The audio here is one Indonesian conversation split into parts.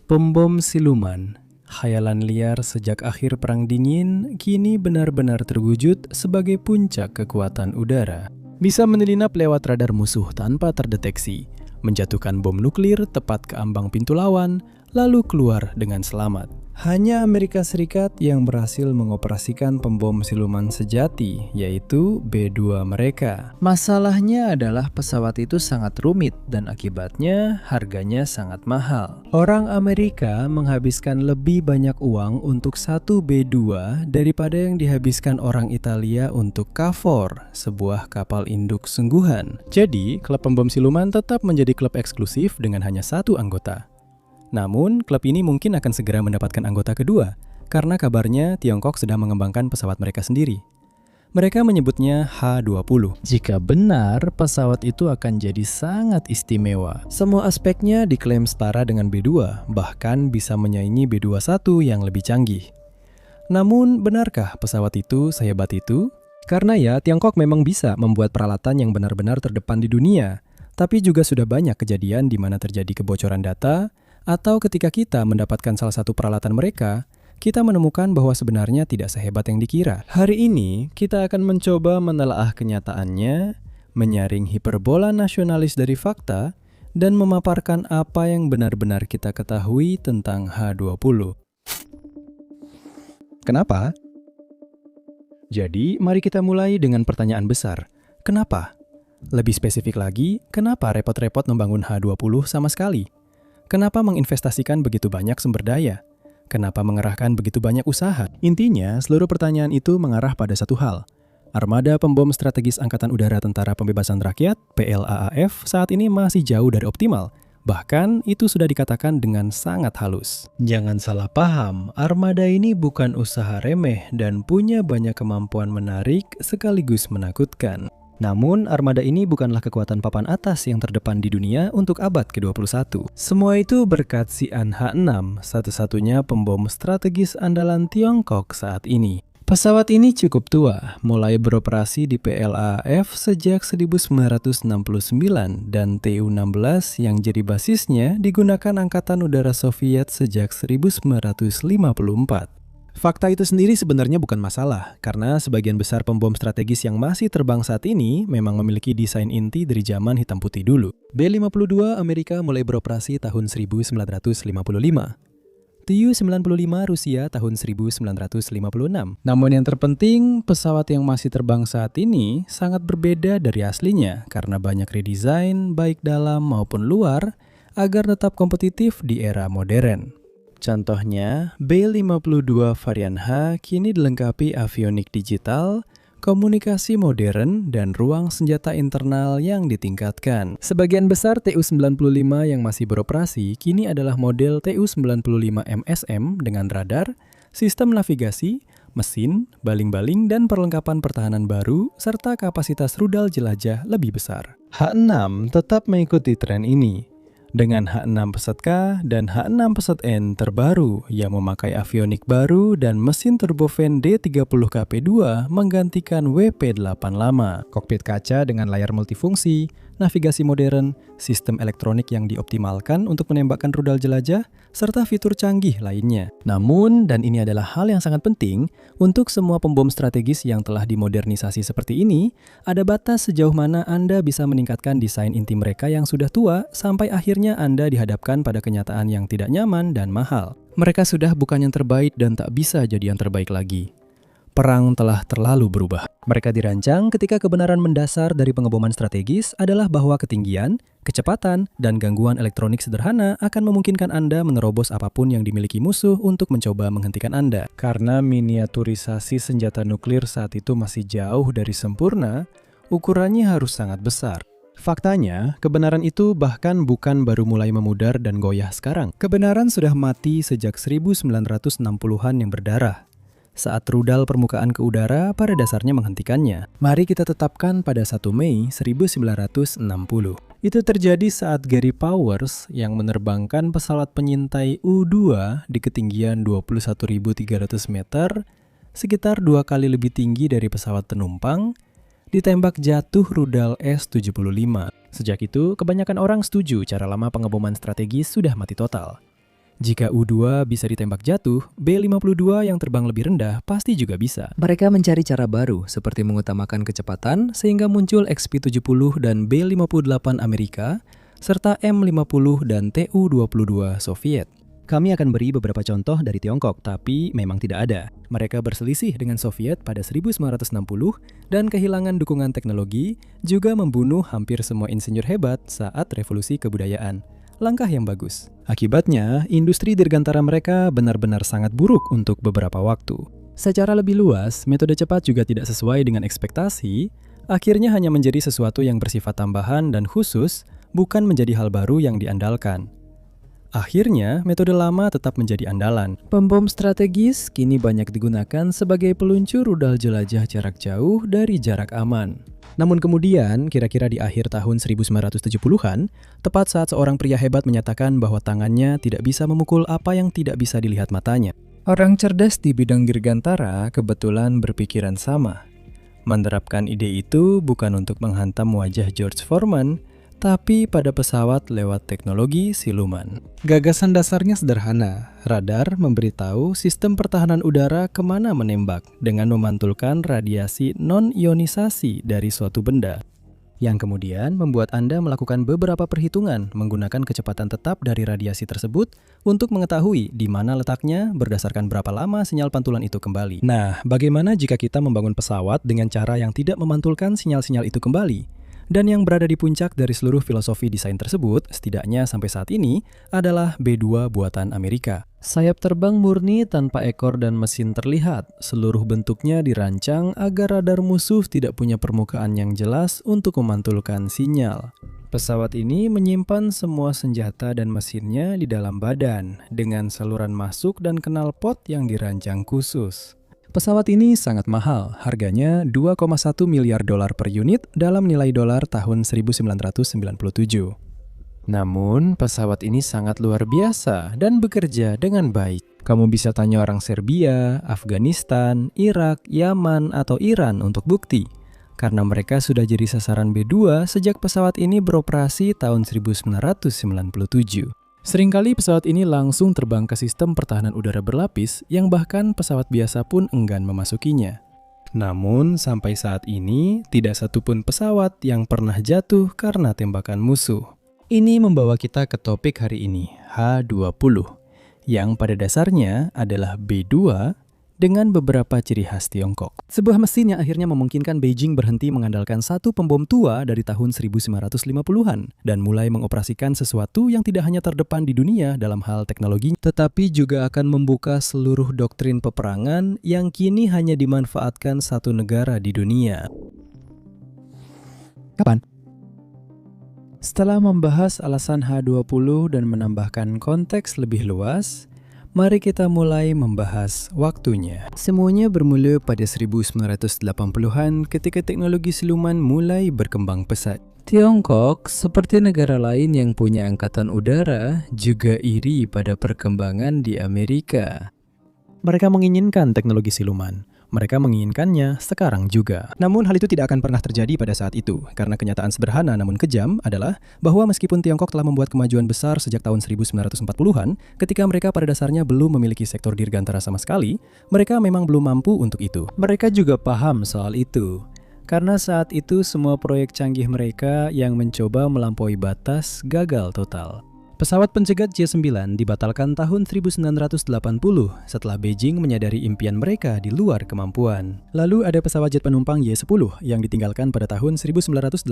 Pembom siluman, khayalan liar sejak akhir Perang Dingin, kini benar-benar terwujud sebagai puncak kekuatan udara. Bisa menyelinap lewat radar musuh tanpa terdeteksi, menjatuhkan bom nuklir tepat ke ambang pintu lawan, lalu keluar dengan selamat. Hanya Amerika Serikat yang berhasil mengoperasikan pembom siluman sejati, yaitu B-2 mereka. Masalahnya adalah pesawat itu sangat rumit dan akibatnya harganya sangat mahal. Orang Amerika menghabiskan lebih banyak uang untuk satu B-2 daripada yang dihabiskan orang Italia untuk KFOR, sebuah kapal induk sungguhan. Jadi, klub pembom siluman tetap menjadi klub eksklusif dengan hanya satu anggota. Namun, klub ini mungkin akan segera mendapatkan anggota kedua, karena kabarnya Tiongkok sedang mengembangkan pesawat mereka sendiri. Mereka menyebutnya H-20. Jika benar, pesawat itu akan jadi sangat istimewa. Semua aspeknya diklaim setara dengan B-2, bahkan bisa menyaingi B-21 yang lebih canggih. Namun, benarkah pesawat itu sehebat itu? Karena ya, Tiongkok memang bisa membuat peralatan yang benar-benar terdepan di dunia, tapi juga sudah banyak kejadian di mana terjadi kebocoran data, atau ketika kita mendapatkan salah satu peralatan mereka, kita menemukan bahwa sebenarnya tidak sehebat yang dikira. Hari ini, kita akan mencoba menelaah kenyataannya, menyaring hiperbola nasionalis dari fakta, dan memaparkan apa yang benar-benar kita ketahui tentang H-20. Kenapa? Jadi, mari kita mulai dengan pertanyaan besar. Kenapa? Lebih spesifik lagi, kenapa repot-repot membangun H-20 sama sekali? Kenapa menginvestasikan begitu banyak sumber daya? Kenapa mengerahkan begitu banyak usaha? Intinya, seluruh pertanyaan itu mengarah pada satu hal. Armada Pembom Strategis Angkatan Udara Tentara Pembebasan Rakyat, PLAAF, saat ini masih jauh dari optimal. Bahkan, itu sudah dikatakan dengan sangat halus. Jangan salah paham, armada ini bukan usaha remeh dan punya banyak kemampuan menarik sekaligus menakutkan. Namun, armada ini bukanlah kekuatan papan atas yang terdepan di dunia untuk abad ke-21. Semua itu berkat si AN-H6, satu-satunya pembom strategis andalan Tiongkok saat ini. Pesawat ini cukup tua, mulai beroperasi di PLAAF sejak 1969 dan Tu-16 yang jadi basisnya digunakan Angkatan Udara Soviet sejak 1954. Fakta itu sendiri sebenarnya bukan masalah, karena sebagian besar pembom strategis yang masih terbang saat ini memang memiliki desain inti dari zaman hitam putih dulu. B-52 Amerika mulai beroperasi tahun 1955. Tu-95 Rusia tahun 1956. Namun yang terpenting, pesawat yang masih terbang saat ini sangat berbeda dari aslinya karena banyak redesign baik dalam maupun luar agar tetap kompetitif di era modern. Contohnya, B-52 varian H kini dilengkapi avionik digital, komunikasi modern, dan ruang senjata internal yang ditingkatkan. Sebagian besar Tu-95 yang masih beroperasi kini adalah model Tu-95 MSM dengan radar, sistem navigasi, mesin, baling-baling, dan perlengkapan pertahanan baru, serta kapasitas rudal jelajah lebih besar. H6 tetap mengikuti tren ini, dengan H6 pesat K dan H6 pesat N terbaru yang memakai avionik baru dan mesin turbofan D30KP2 menggantikan WP8 lama. Kokpit kaca dengan layar multifungsi, navigasi modern, sistem elektronik yang dioptimalkan untuk menembakkan rudal jelajah, serta fitur canggih lainnya. Namun, dan ini adalah hal yang sangat penting, untuk semua pembom strategis yang telah dimodernisasi seperti ini, ada batas sejauh mana Anda bisa meningkatkan desain inti mereka yang sudah tua sampai akhirnya Anda dihadapkan pada kenyataan yang tidak nyaman dan mahal. Mereka sudah bukan yang terbaik dan tak bisa jadi yang terbaik lagi. Perang telah terlalu berubah. Mereka dirancang ketika kebenaran mendasar dari pengeboman strategis adalah bahwa ketinggian, kecepatan, dan gangguan elektronik sederhana akan memungkinkan Anda menerobos apapun yang dimiliki musuh untuk mencoba menghentikan Anda. Karena miniaturisasi senjata nuklir saat itu masih jauh dari sempurna, ukurannya harus sangat besar. Faktanya, kebenaran itu bahkan bukan baru mulai memudar dan goyah sekarang. Kebenaran sudah mati sejak 1960-an yang berdarah, saat rudal permukaan ke udara pada dasarnya menghentikannya. Mari kita tetapkan pada 1 Mei 1960. Itu terjadi saat Gary Powers yang menerbangkan pesawat penyintai U-2 di ketinggian 21.300 meter, sekitar 2 kali lebih tinggi dari pesawat penumpang, ditembak jatuh rudal S-75. Sejak itu, kebanyakan orang setuju cara lama pengeboman strategis sudah mati total. Jika U-2 bisa ditembak jatuh, B-52 yang terbang lebih rendah pasti juga bisa. Mereka mencari cara baru, seperti mengutamakan kecepatan, sehingga muncul XP-70 dan B-58 Amerika, serta M-50 dan Tu-22 Soviet. Kami akan beri beberapa contoh dari Tiongkok, tapi memang tidak ada. Mereka berselisih dengan Soviet pada 1960 dan kehilangan dukungan teknologi, juga membunuh hampir semua insinyur hebat saat revolusi kebudayaan. Langkah yang bagus. Akibatnya, industri dirgantara mereka benar-benar sangat buruk untuk beberapa waktu. Secara lebih luas, metode cepat juga tidak sesuai dengan ekspektasi, akhirnya hanya menjadi sesuatu yang bersifat tambahan dan khusus, bukan menjadi hal baru yang diandalkan. Akhirnya, metode lama tetap menjadi andalan. Pembom strategis kini banyak digunakan sebagai peluncur rudal jelajah jarak jauh dari jarak aman. Namun kemudian, kira-kira di akhir tahun 1970-an, tepat saat seorang pria hebat menyatakan bahwa tangannya tidak bisa memukul apa yang tidak bisa dilihat matanya. Orang cerdas di bidang dirgantara kebetulan berpikiran sama. Menerapkan ide itu bukan untuk menghantam wajah George Foreman, tapi pada pesawat lewat teknologi siluman. Gagasan dasarnya sederhana. Radar memberitahu sistem pertahanan udara kemana menembak dengan memantulkan radiasi non-ionisasi dari suatu benda, yang kemudian membuat Anda melakukan beberapa perhitungan menggunakan kecepatan tetap dari radiasi tersebut untuk mengetahui di mana letaknya berdasarkan berapa lama sinyal pantulan itu kembali. Nah, bagaimana jika kita membangun pesawat dengan cara yang tidak memantulkan sinyal-sinyal itu kembali? Dan yang berada di puncak dari seluruh filosofi desain tersebut, setidaknya sampai saat ini, adalah B-2 buatan Amerika. Sayap terbang murni tanpa ekor dan mesin terlihat. Seluruh bentuknya dirancang agar radar musuh tidak punya permukaan yang jelas untuk memantulkan sinyal. Pesawat ini menyimpan semua senjata dan mesinnya di dalam badan, dengan saluran masuk dan knalpot yang dirancang khusus. Pesawat ini sangat mahal, harganya 2,1 miliar dolar per unit dalam nilai dolar tahun 1997. Namun, pesawat ini sangat luar biasa dan bekerja dengan baik. Kamu bisa tanya orang Serbia, Afghanistan, Irak, Yaman, atau Iran untuk bukti. Karena mereka sudah jadi sasaran B-2 sejak pesawat ini beroperasi tahun 1997. Seringkali pesawat ini langsung terbang ke sistem pertahanan udara berlapis yang bahkan pesawat biasa pun enggan memasukinya. Namun, sampai saat ini, tidak satupun pesawat yang pernah jatuh karena tembakan musuh. Ini membawa kita ke topik hari ini, H-20, yang pada dasarnya adalah B-2 dengan beberapa ciri khas Tiongkok. Sebuah mesin yang akhirnya memungkinkan Beijing berhenti mengandalkan satu pembom tua dari tahun 1950-an dan mulai mengoperasikan sesuatu yang tidak hanya terdepan di dunia dalam hal teknologi, tetapi juga akan membuka seluruh doktrin peperangan yang kini hanya dimanfaatkan satu negara di dunia. Kapan? Setelah membahas alasan H-20 dan menambahkan konteks lebih luas, mari kita mulai membahas waktunya. Semuanya bermula pada 1980-an ketika teknologi siluman mulai berkembang pesat. Tiongkok, seperti negara lain yang punya angkatan udara, juga iri pada perkembangan di Amerika. Mereka menginginkan teknologi siluman. Mereka menginginkannya sekarang juga. Namun hal itu tidak akan pernah terjadi pada saat itu, karena kenyataan sederhana namun kejam adalah bahwa meskipun Tiongkok telah membuat kemajuan besar sejak tahun 1940-an, ketika mereka pada dasarnya belum memiliki sektor dirgantara sama sekali, mereka memang belum mampu untuk itu. Mereka juga paham soal itu, karena saat itu semua proyek canggih mereka yang mencoba melampaui batas gagal total. Pesawat pencegat J-9 dibatalkan tahun 1980 setelah Beijing menyadari impian mereka di luar kemampuan. Lalu ada pesawat jet penumpang Y-10 yang ditinggalkan pada tahun 1983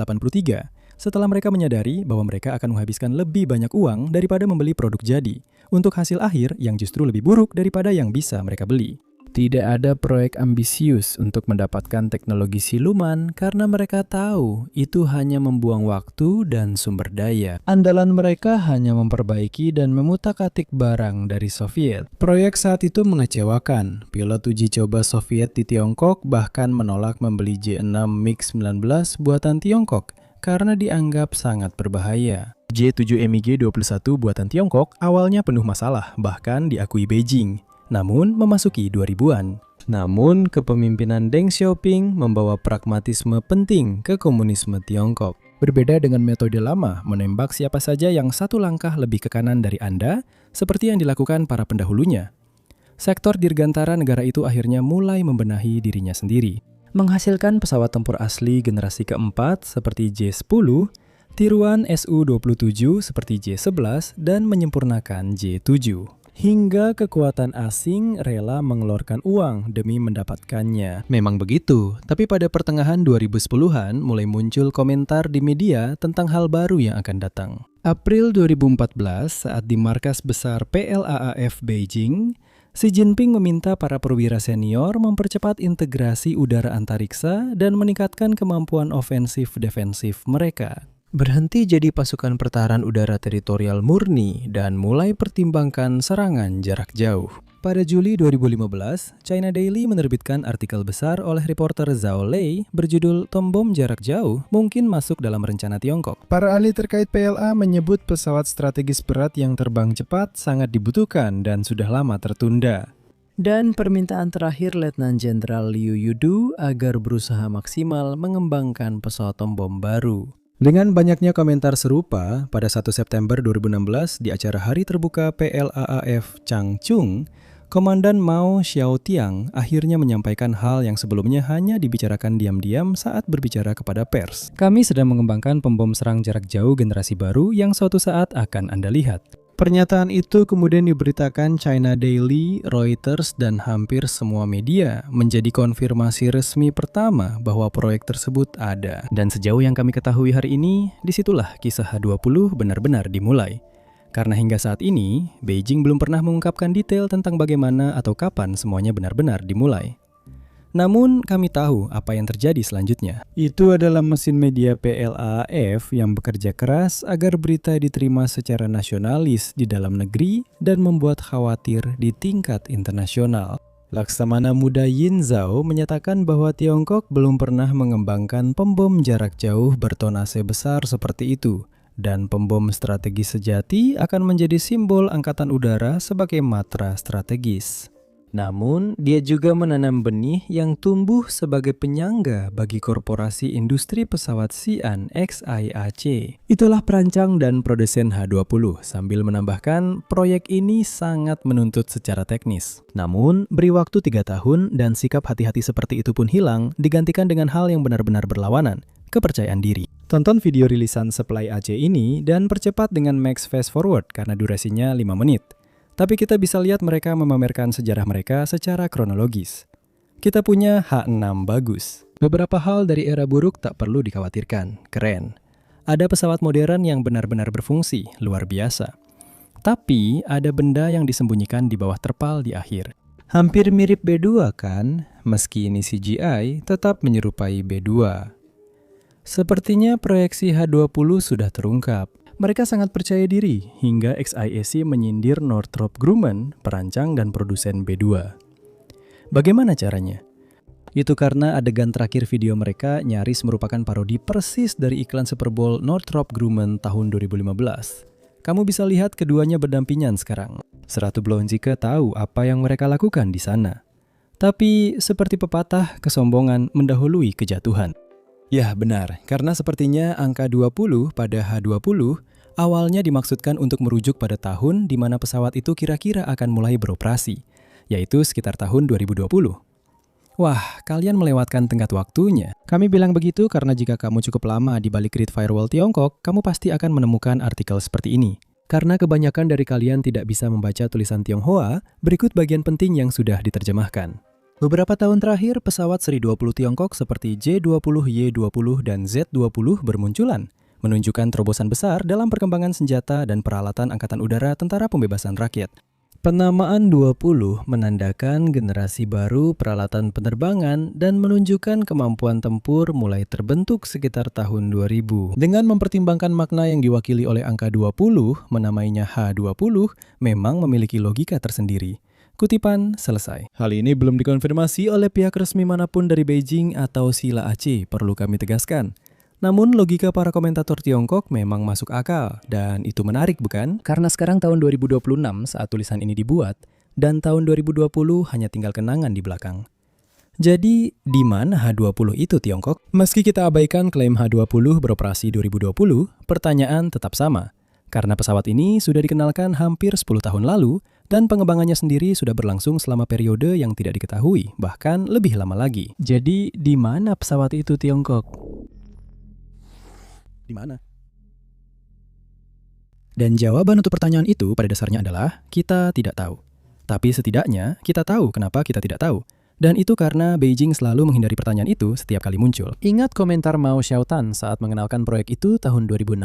setelah mereka menyadari bahwa mereka akan menghabiskan lebih banyak uang daripada membeli produk jadi untuk hasil akhir yang justru lebih buruk daripada yang bisa mereka beli. Tidak ada proyek ambisius untuk mendapatkan teknologi siluman karena mereka tahu itu hanya membuang waktu dan sumber daya. Andalan mereka hanya memperbaiki dan memutak-atik barang dari Soviet. Proyek saat itu mengecewakan. Pilot uji coba Soviet di Tiongkok bahkan menolak membeli J-6 MiG-19 buatan Tiongkok karena dianggap sangat berbahaya. J-7 MiG-21 buatan Tiongkok awalnya penuh masalah, bahkan diakui Beijing. Namun memasuki 2000-an. Namun kepemimpinan Deng Xiaoping membawa pragmatisme penting ke komunisme Tiongkok. Berbeda dengan metode lama, menembak siapa saja yang satu langkah lebih ke kanan dari Anda, seperti yang dilakukan para pendahulunya. Sektor dirgantara negara itu akhirnya mulai membenahi dirinya sendiri, menghasilkan pesawat tempur asli generasi keempat seperti J-10, tiruan Su-27 seperti J-11, dan menyempurnakan J-7. Hingga kekuatan asing rela mengeluarkan uang demi mendapatkannya. Memang begitu, tapi pada pertengahan 2010-an mulai muncul komentar di media tentang hal baru yang akan datang. April 2014, saat di markas besar PLAAF Beijing, Xi Jinping meminta para perwira senior mempercepat integrasi udara antariksa dan meningkatkan kemampuan ofensif-defensif mereka. Berhenti jadi pasukan pertahanan udara teritorial murni dan mulai pertimbangkan serangan jarak jauh. Pada Juli 2015, China Daily menerbitkan artikel besar oleh reporter Zhao Lei berjudul "Tom Bom Jarak Jauh Mungkin Masuk Dalam Rencana Tiongkok". Para ahli terkait PLA menyebut pesawat strategis berat yang terbang cepat sangat dibutuhkan dan sudah lama tertunda. Dan permintaan terakhir Letnan Jenderal Liu Yudu agar berusaha maksimal mengembangkan pesawat tom bom baru. Dengan banyaknya komentar serupa, pada 1 September 2016 di acara Hari Terbuka PLAAF Changchun, Komandan Mao Xiaotiang akhirnya menyampaikan hal yang sebelumnya hanya dibicarakan diam-diam saat berbicara kepada pers. Kami sedang mengembangkan pembom serang jarak jauh generasi baru yang suatu saat akan Anda lihat. Pernyataan itu kemudian diberitakan China Daily, Reuters, dan hampir semua media, menjadi konfirmasi resmi pertama bahwa proyek tersebut ada. Dan sejauh yang kami ketahui hari ini, disitulah kisah H20 benar-benar dimulai. Karena hingga saat ini, Beijing belum pernah mengungkapkan detail tentang bagaimana atau kapan semuanya benar-benar dimulai. Namun, kami tahu apa yang terjadi selanjutnya. Itu adalah mesin media PLAAF yang bekerja keras agar berita diterima secara nasionalis di dalam negeri dan membuat khawatir di tingkat internasional. Laksamana Muda Yin Zhao menyatakan bahwa Tiongkok belum pernah mengembangkan pembom jarak jauh bertonase besar seperti itu, dan pembom strategis sejati akan menjadi simbol angkatan udara sebagai matra strategis. Namun, dia juga menanam benih yang tumbuh sebagai penyangga bagi korporasi industri pesawat Xi'an XAIAC. Itulah perancang dan produsen H20, sambil menambahkan proyek ini sangat menuntut secara teknis. Namun, beri waktu 3 tahun dan sikap hati-hati seperti itu pun hilang, digantikan dengan hal yang benar-benar berlawanan, kepercayaan diri. Tonton video rilisan Supply AC ini dan percepat dengan max fast forward karena durasinya 5 menit. Tapi kita bisa lihat mereka memamerkan sejarah mereka secara kronologis. Kita punya H6 bagus. Beberapa hal dari era buruk tak perlu dikhawatirkan, keren. Ada pesawat modern yang benar-benar berfungsi, luar biasa. Tapi ada benda yang disembunyikan di bawah terpal di akhir. Hampir mirip B2 kan? Meski ini CGI, tetap menyerupai B2. Sepertinya proyeksi H20 sudah terungkap. Mereka sangat percaya diri hingga XAIAC menyindir Northrop Grumman, perancang dan produsen B2. Bagaimana caranya? Itu karena adegan terakhir video mereka nyaris merupakan parodi persis dari iklan Super Bowl Northrop Grumman tahun 2015. Kamu bisa lihat keduanya berdampingan sekarang. Seratu Blonzike tahu apa yang mereka lakukan di sana. Tapi seperti pepatah, kesombongan mendahului kejatuhan. Ya benar, karena sepertinya angka 20 pada H20 awalnya dimaksudkan untuk merujuk pada tahun di mana pesawat itu kira-kira akan mulai beroperasi, yaitu sekitar tahun 2020. Wah, kalian melewatkan tenggat waktunya. Kami bilang begitu karena jika kamu cukup lama di balik Great Firewall Tiongkok, kamu pasti akan menemukan artikel seperti ini. Karena kebanyakan dari kalian tidak bisa membaca tulisan Tionghoa, berikut bagian penting yang sudah diterjemahkan. Beberapa tahun terakhir, pesawat seri 20 Tiongkok seperti J-20, Y-20, dan Z-20 bermunculan, menunjukkan terobosan besar dalam perkembangan senjata dan peralatan Angkatan Udara Tentara Pembebasan Rakyat. Penamaan 20 menandakan generasi baru peralatan penerbangan dan menunjukkan kemampuan tempur mulai terbentuk sekitar tahun 2000. Dengan mempertimbangkan makna yang diwakili oleh angka 20, menamainya H20 memang memiliki logika tersendiri. Kutipan selesai. Hal ini belum dikonfirmasi oleh pihak resmi manapun dari Beijing atau Sila Aceh, perlu kami tegaskan. Namun logika para komentator Tiongkok memang masuk akal, dan itu menarik bukan? Karena sekarang tahun 2026 saat tulisan ini dibuat, dan tahun 2020 hanya tinggal kenangan di belakang. Jadi, di mana H20 itu Tiongkok? Meski kita abaikan klaim H20 beroperasi 2020, pertanyaan tetap sama. Karena pesawat ini sudah dikenalkan hampir 10 tahun lalu, dan pengembangannya sendiri sudah berlangsung selama periode yang tidak diketahui, bahkan lebih lama lagi. Jadi, di mana pesawat itu Tiongkok? Di mana? Dan jawaban untuk pertanyaan itu pada dasarnya adalah kita tidak tahu. Tapi setidaknya kita tahu kenapa kita tidak tahu. Dan itu karena Beijing selalu menghindari pertanyaan itu setiap kali muncul. Ingat komentar Mao Xiaotan saat mengenalkan proyek itu tahun 2016.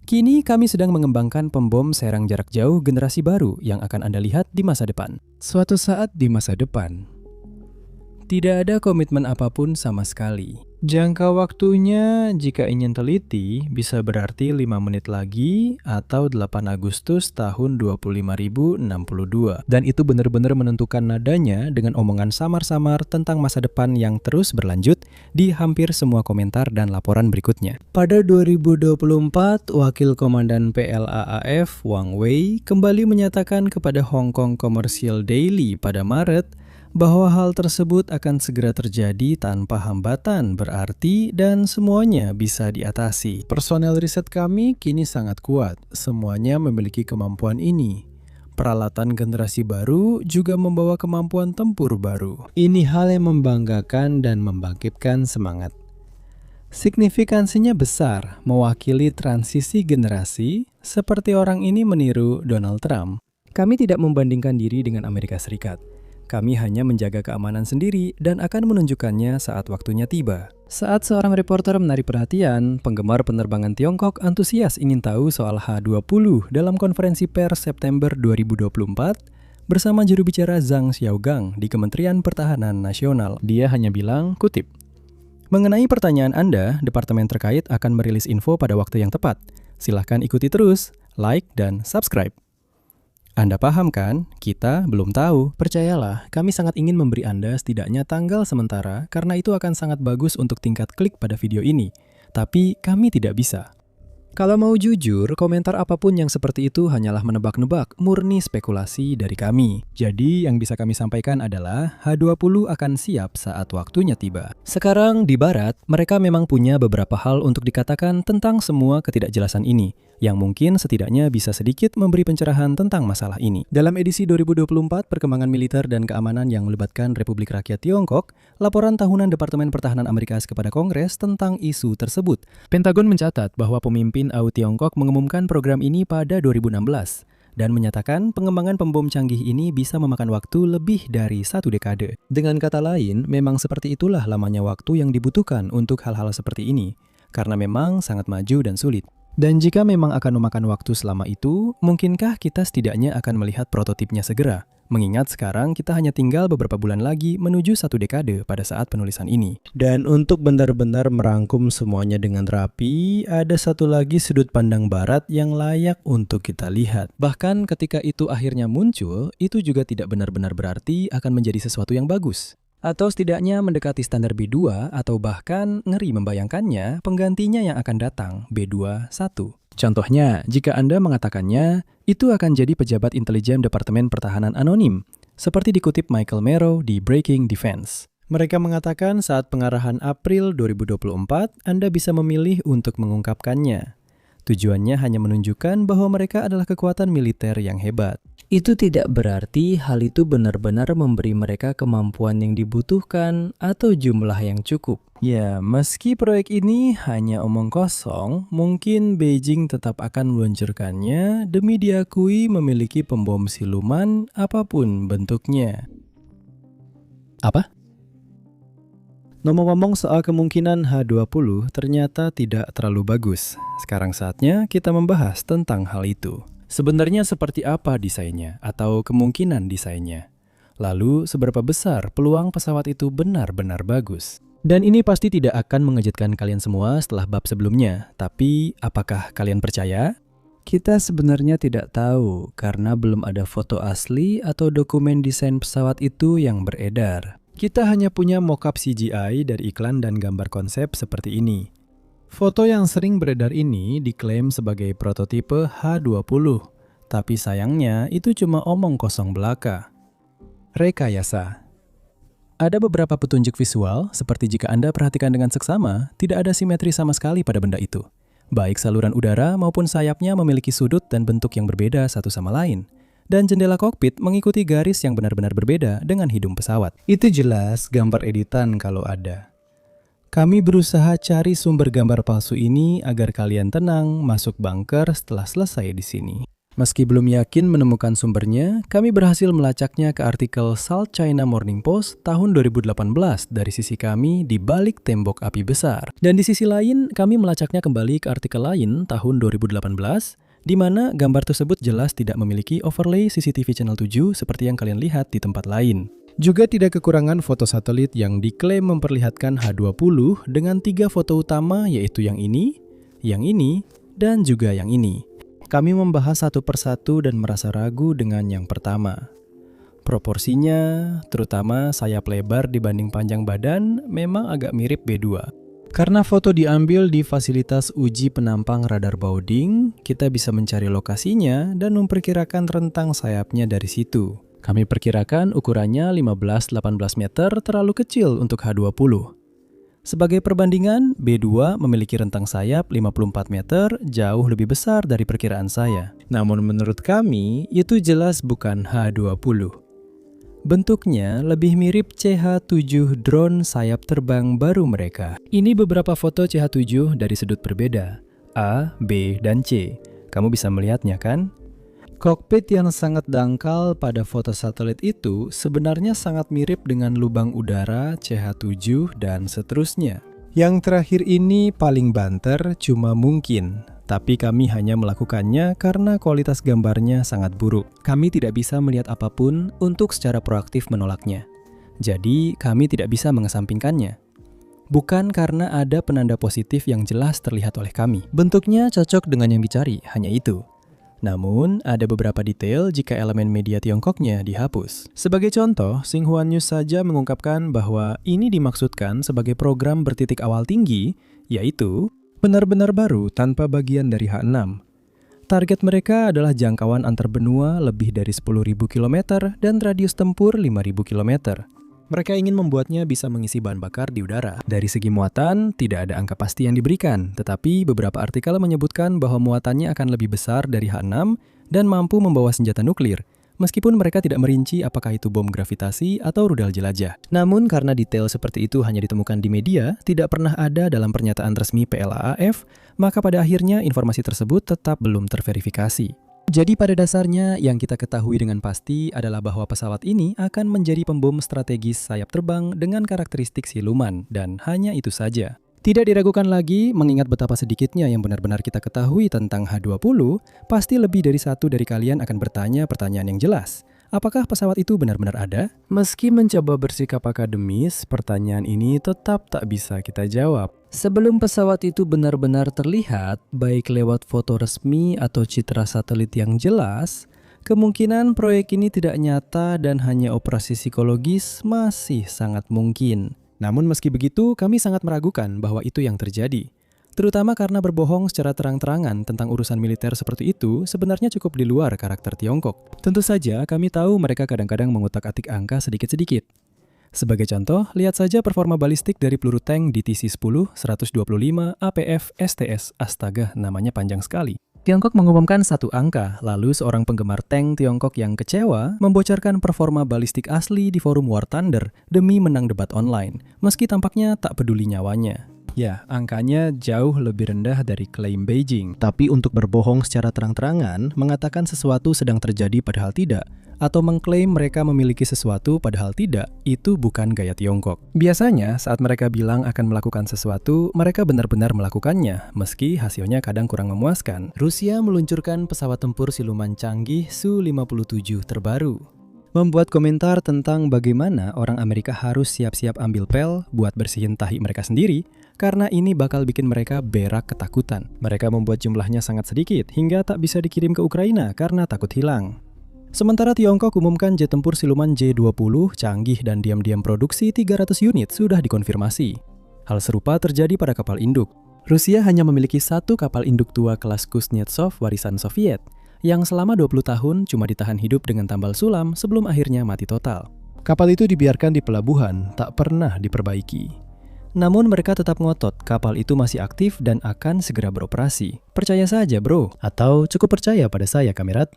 Kini kami sedang mengembangkan pembom serang jarak jauh generasi baru yang akan Anda lihat di masa depan. Suatu saat di masa depan. Tidak ada komitmen apapun sama sekali. Jangka waktunya jika ingin teliti bisa berarti 5 menit lagi atau 8 Agustus tahun 25062. Dan itu benar-benar menentukan nadanya dengan omongan samar-samar tentang masa depan yang terus berlanjut di hampir semua komentar dan laporan berikutnya. Pada 2024, Wakil Komandan PLAAF Wang Wei kembali menyatakan kepada Hong Kong Commercial Daily pada Maret bahwa hal tersebut akan segera terjadi tanpa hambatan berarti dan semuanya bisa diatasi. Personel riset kami kini sangat kuat, semuanya memiliki kemampuan ini. Peralatan generasi baru juga membawa kemampuan tempur baru. Ini hal yang membanggakan dan membangkitkan semangat. Signifikansinya besar, mewakili transisi generasi seperti orang ini meniru Donald Trump. Kami tidak membandingkan diri dengan Amerika Serikat. Kami hanya menjaga keamanan sendiri dan akan menunjukkannya saat waktunya tiba. Saat seorang reporter menarik perhatian, penggemar penerbangan Tiongkok antusias ingin tahu soal H20 dalam konferensi pers September 2024 bersama juru bicara Zhang Xiaogang di Kementerian Pertahanan Nasional. Dia hanya bilang, kutip, "Mengenai pertanyaan Anda, departemen terkait akan merilis info pada waktu yang tepat. Silahkan ikuti terus, like, dan subscribe." Anda paham kan? Kita belum tahu. Percayalah, kami sangat ingin memberi Anda setidaknya tanggal sementara karena itu akan sangat bagus untuk tingkat klik pada video ini. Tapi kami tidak bisa. Kalau mau jujur, komentar apapun yang seperti itu hanyalah menebak-nebak, murni spekulasi dari kami. Jadi yang bisa kami sampaikan adalah H20 akan siap saat waktunya tiba. Sekarang di Barat, mereka memang punya beberapa hal untuk dikatakan tentang semua ketidakjelasan ini, yang mungkin setidaknya bisa sedikit memberi pencerahan tentang masalah ini. Dalam edisi 2024 Perkembangan Militer dan Keamanan yang melibatkan Republik Rakyat Tiongkok, laporan tahunan Departemen Pertahanan Amerika kepada Kongres tentang isu tersebut. Pentagon mencatat bahwa pemimpin AU Tiongkok mengumumkan program ini pada 2016 dan menyatakan pengembangan pembom canggih ini bisa memakan waktu lebih dari 1 dekade. Dengan kata lain, memang seperti itulah lamanya waktu yang dibutuhkan untuk hal-hal seperti ini, karena memang sangat maju dan sulit. Dan jika memang akan memakan waktu selama itu, mungkinkah kita setidaknya akan melihat prototipnya segera? Mengingat sekarang kita hanya tinggal beberapa bulan lagi menuju 1 dekade pada saat penulisan ini. Dan untuk benar-benar merangkum semuanya dengan rapi, ada satu lagi sudut pandang Barat yang layak untuk kita lihat. Bahkan ketika itu akhirnya muncul, itu juga tidak benar-benar berarti akan menjadi sesuatu yang bagus. Atau setidaknya mendekati standar B2 atau bahkan ngeri membayangkannya penggantinya yang akan datang, B21. Contohnya, jika Anda mengatakannya, itu akan jadi pejabat intelijen Departemen Pertahanan anonim, seperti dikutip Michael Merrow di Breaking Defense. Mereka mengatakan saat pengarahan April 2024, Anda bisa memilih untuk mengungkapkannya. Tujuannya hanya menunjukkan bahwa mereka adalah kekuatan militer yang hebat. Itu tidak berarti hal itu benar-benar memberi mereka kemampuan yang dibutuhkan atau jumlah yang cukup. Ya, meski proyek ini hanya omong kosong, mungkin Beijing tetap akan meluncurkannya demi diakui memiliki pembom siluman apapun bentuknya. Apa? Ngomong-ngomong soal kemungkinan H20 ternyata tidak terlalu bagus. Sekarang saatnya kita membahas tentang hal itu. Sebenarnya seperti apa desainnya atau kemungkinan desainnya? Lalu seberapa besar peluang pesawat itu benar-benar bagus? Dan ini pasti tidak akan mengejutkan kalian semua setelah bab sebelumnya. Tapi apakah kalian percaya? Kita sebenarnya tidak tahu karena belum ada foto asli atau dokumen desain pesawat itu yang beredar. Kita hanya punya mockup CGI dari iklan dan gambar konsep seperti ini. Foto yang sering beredar ini diklaim sebagai prototipe H20, tapi sayangnya itu cuma omong kosong belaka. Rekayasa. Ada beberapa petunjuk visual, seperti jika Anda perhatikan dengan seksama, tidak ada simetri sama sekali pada benda itu. Baik saluran udara maupun sayapnya memiliki sudut dan bentuk yang berbeda satu sama lain. Dan jendela kokpit mengikuti garis yang benar-benar berbeda dengan hidung pesawat. Itu jelas gambar editan kalau ada. Kami berusaha cari sumber gambar palsu ini agar kalian tenang masuk bunker setelah selesai di sini. Meski belum yakin menemukan sumbernya, kami berhasil melacaknya ke artikel South China Morning Post tahun 2018 dari sisi kami di balik tembok api besar. Dan di sisi lain, kami melacaknya kembali ke artikel lain tahun 2018, di mana gambar tersebut jelas tidak memiliki overlay CCTV Channel 7 seperti yang kalian lihat di tempat lain. Juga tidak kekurangan foto satelit yang diklaim memperlihatkan H20 dengan 3 foto utama, yaitu yang ini, dan juga yang ini. Kami membahas satu persatu dan merasa ragu dengan yang pertama. Proporsinya, terutama sayap lebar dibanding panjang badan, memang agak mirip B2. Karena foto diambil di fasilitas uji penampang radar boarding, kita bisa mencari lokasinya dan memperkirakan rentang sayapnya dari situ. Kami perkirakan ukurannya 15-18 meter terlalu kecil untuk H20. Sebagai perbandingan, B2 memiliki rentang sayap 54 meter, jauh lebih besar dari perkiraan saya. Namun menurut kami, itu jelas bukan H20. Bentuknya lebih mirip CH-7 drone sayap terbang baru mereka. Ini beberapa foto CH-7 dari sudut berbeda, A, B, dan C. Kamu bisa melihatnya kan? Kokpit yang sangat dangkal pada foto satelit itu sebenarnya sangat mirip dengan lubang udara CH-7 dan seterusnya. Yang terakhir ini paling banter cuma mungkin, tapi kami hanya melakukannya karena kualitas gambarnya sangat buruk. Kami tidak bisa melihat apapun untuk secara proaktif menolaknya. Jadi kami tidak bisa mengesampingkannya. Bukan karena ada penanda positif yang jelas terlihat oleh kami. Bentuknya cocok dengan yang dicari, hanya itu. Namun, ada beberapa detail jika elemen media Tiongkoknya dihapus. Sebagai contoh, Xinhua News saja mengungkapkan bahwa ini dimaksudkan sebagai program bertitik awal tinggi, yaitu benar-benar baru tanpa bagian dari H6. Target mereka adalah jangkauan antar benua lebih dari 10.000 km dan radius tempur 5.000 km. Mereka ingin membuatnya bisa mengisi bahan bakar di udara. Dari segi muatan, tidak ada angka pasti yang diberikan, tetapi beberapa artikel menyebutkan bahwa muatannya akan lebih besar dari H6 dan mampu membawa senjata nuklir, meskipun mereka tidak merinci apakah itu bom gravitasi atau rudal jelajah. Namun karena detail seperti itu hanya ditemukan di media, tidak pernah ada dalam pernyataan resmi PLAAF, maka pada akhirnya informasi tersebut tetap belum terverifikasi. Jadi pada dasarnya yang kita ketahui dengan pasti adalah bahwa pesawat ini akan menjadi pembom strategis sayap terbang dengan karakteristik siluman, dan hanya itu saja. Tidak diragukan lagi, mengingat betapa sedikitnya yang benar-benar kita ketahui tentang H20, pasti lebih dari satu dari kalian akan bertanya pertanyaan yang jelas. Apakah pesawat itu benar-benar ada? Meski mencoba bersikap akademis, pertanyaan ini tetap tak bisa kita jawab. Sebelum pesawat itu benar-benar terlihat, baik lewat foto resmi atau citra satelit yang jelas, kemungkinan proyek ini tidak nyata dan hanya operasi psikologis masih sangat mungkin. Namun meski begitu, kami sangat meragukan bahwa itu yang terjadi. Terutama karena berbohong secara terang-terangan tentang urusan militer seperti itu sebenarnya cukup di luar karakter Tiongkok. Tentu saja kami tahu mereka kadang-kadang mengutak-atik angka sedikit-sedikit. Sebagai contoh, lihat saja performa balistik dari peluru tank DTC-10 125 APF STS. Astaga, namanya panjang sekali. Tiongkok mengumumkan satu angka, lalu seorang penggemar tank Tiongkok yang kecewa membocorkan performa balistik asli di forum War Thunder demi menang debat online, meski tampaknya tak peduli nyawanya. Ya, angkanya jauh lebih rendah dari klaim Beijing. Tapi untuk berbohong secara terang-terangan, mengatakan sesuatu sedang terjadi padahal tidak, atau mengklaim mereka memiliki sesuatu padahal tidak, itu bukan gaya Tiongkok. Biasanya, saat mereka bilang akan melakukan sesuatu, mereka benar-benar melakukannya, meski hasilnya kadang kurang memuaskan. Rusia meluncurkan pesawat tempur siluman canggih Su-57 terbaru. Membuat komentar tentang bagaimana orang Amerika harus siap-siap ambil pel buat bersihin tahi mereka sendiri, karena ini bakal bikin mereka berak ketakutan. Mereka membuat jumlahnya sangat sedikit, hingga tak bisa dikirim ke Ukraina karena takut hilang. Sementara Tiongkok umumkan jet tempur siluman J-20 canggih dan diam-diam produksi 300 unit sudah dikonfirmasi. Hal serupa terjadi pada kapal induk. Rusia hanya memiliki satu kapal induk tua kelas Kuznetsov warisan Soviet, yang selama 20 tahun cuma ditahan hidup dengan tambal sulam sebelum akhirnya mati total. Kapal itu dibiarkan di pelabuhan, tak pernah diperbaiki. Namun mereka tetap ngotot kapal itu masih aktif dan akan segera beroperasi. Percaya saja bro, atau cukup percaya pada saya Kamerat.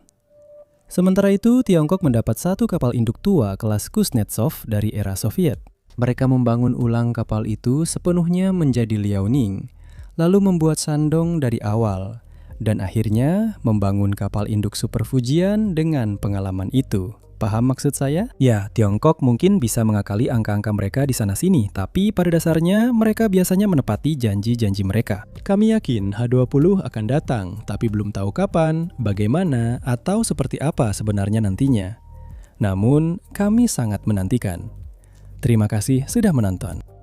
Sementara itu, Tiongkok mendapat satu kapal induk tua kelas Kuznetsov dari era Soviet. Mereka membangun ulang kapal itu sepenuhnya menjadi Liaoning, lalu membuat Shandong dari awal, dan akhirnya membangun kapal induk Super Fujian dengan pengalaman itu. Paham maksud saya? Ya, Tiongkok mungkin bisa mengakali angka-angka mereka di sana-sini, tapi pada dasarnya mereka biasanya menepati janji-janji mereka. Kami yakin H20 akan datang, tapi belum tahu kapan, bagaimana, atau seperti apa sebenarnya nantinya. Namun, kami sangat menantikan. Terima kasih sudah menonton.